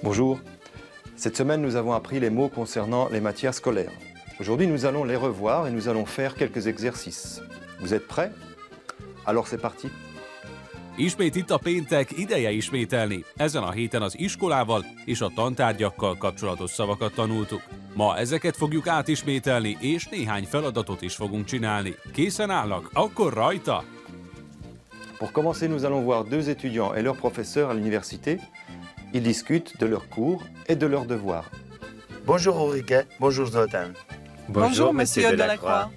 Bonjour. Cette semaine, nous avons appris les mots concernant les matières scolaires. Aujourd'hui, nous allons les revoir et nous allons faire quelques exercices. Vous êtes prêts? Alors c'est parti. Ismét itt a péntek, ideje ismételni. Ezen a héten az iskolával és a tantárgyakkal kapcsolatos szavakat tanultuk. Ma ezeket fogjuk átismételni, és néhány feladatot is fogunk csinálni. Készen állnak? Akkor rajta! Pour commencer, nous allons voir deux étudiants et leurs professeurs à l'université. Ils discutent de leurs cours et de leurs devoirs. Bonjour Ulrike, bonjour Zoltan. Bonjour, monsieur Delacroix.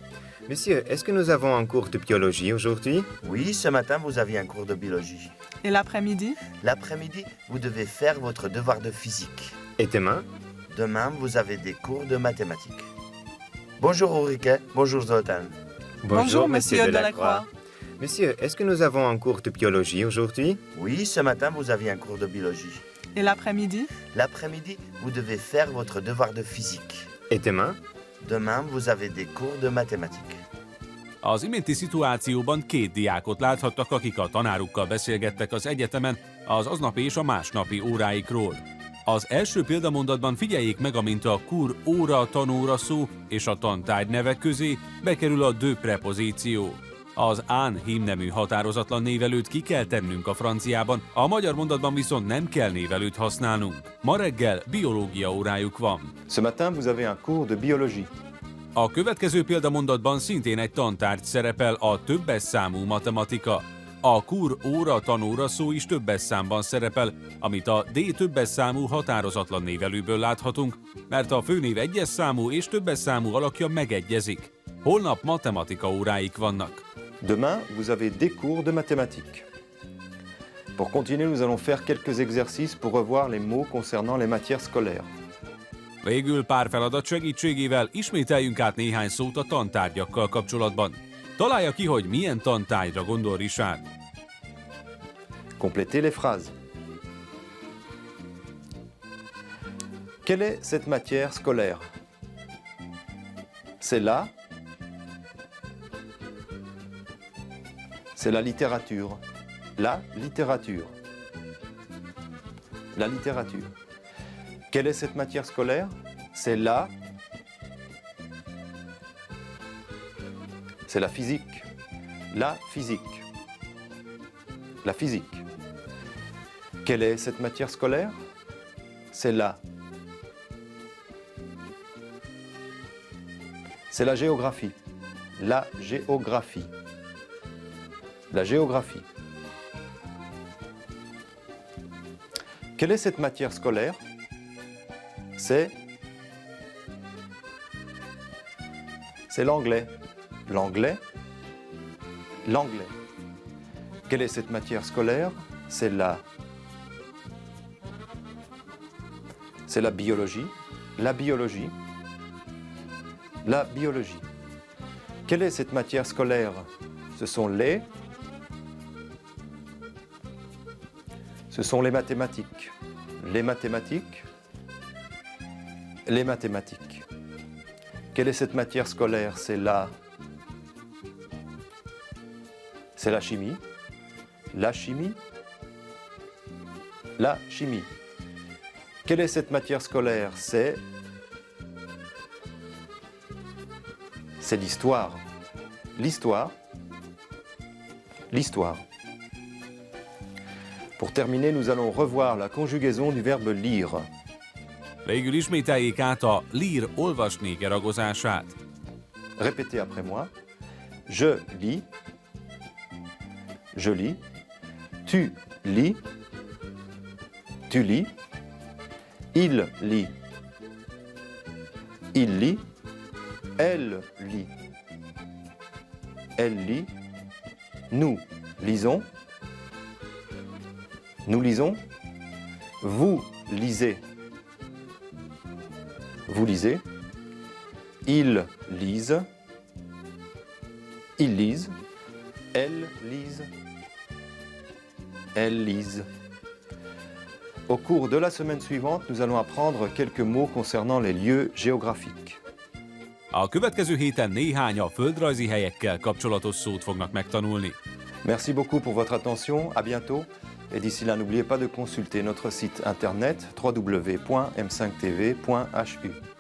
Monsieur, est-ce que nous avons un cours de biologie aujourd'hui? Oui, ce matin vous aviez un cours de biologie. Et l'après-midi? L'après-midi, vous devez faire votre devoir de physique. Et demain? Demain, vous avez des cours de mathématiques. Bonjour Ulrike, bonjour Zoltan. Bonjour, monsieur Delacroix. Monsieur, est-ce que nous avons un cours de biologie aujourd'hui? Oui, ce matin vous aviez un cours de biologie. Et l'après-midi? L'après-midi, vous devez faire votre devoir de physique. Et demain? Demain, vous avez des cours de mathématiques. Az iménti szituációban két diákot láthattak, akik a tanárukkal beszélgettek az egyetemen az aznapi és a másnapi óráikról. Az első példamondatban figyeljék meg, amint a kur, óra, tanóra szó és a tantárgy nevek közé bekerül a de prepozíció. Az án hímnemű határozatlan névelőt ki kell tennünk a franciában, a magyar mondatban viszont nem kell névelőt használnunk. Ma reggel biológia órájuk van. Ce matin, vous avez un cours de biologie. A következő példamondatban szintén egy tantárgy szerepel, a többes számú matematika. A kur, óra, tanóra szó is többes számban szerepel, amit a D többes számú határozatlan névelőből láthatunk, mert a főnév egyes számú és többes számú alakja megegyezik. Holnap matematika óráik vannak. Demain, vous avez des cours de mathématiques. Pour continuer, nous allons faire quelques exercices pour revoir les mots concernant les matières scolaires. Végül pár feladat segítségével ismételjünk át néhány szót a tantárgyakkal kapcsolatban. Találja ki, hogy milyen tantárgyra gondol Richard. Complétez les phrases. Quelle est cette matière scolaire? C'est là. C'est la littérature. La littérature. La littérature. Quelle est cette matière scolaire? C'est la... C'est la physique. La physique. La physique. Quelle est cette matière scolaire? C'est la... C'est la géographie. La géographie. La géographie. Quelle est cette matière scolaire? C'est l'anglais. L'anglais. L'anglais. Quelle est cette matière scolaire? C'est la biologie. La biologie. La biologie. Quelle est cette matière scolaire? Ce sont les mathématiques. Les mathématiques. Les mathématiques. Quelle est cette matière scolaire? C'est la chimie. La chimie. La chimie. Quelle est cette matière scolaire? C'est l'histoire. L'histoire. L'histoire. Pour terminer, nous allons revoir la conjugaison du verbe lire. Végül ismételjék át a lír olvasni geragozását. Répétez après moi. Je lis. Je lis. Tu lis. Tu lis. Il lit. Il lit. Elle lit. Elle lit. Nous lisons. Nous lisons. Vous lisez. Vous lisez. Ils lisent. Ils lisent. Elles lisent. Elles lisent. Au cours de la semaine suivante, nous allons apprendre quelques mots concernant les lieux géographiques. A következő héten néhány a földrajzi helyekkel kapcsolatos szót fognak megtanulni. Merci beaucoup pour votre attention. À bientôt Et d'ici là, n'oubliez pas de consulter notre site internet www.m5tv.hu.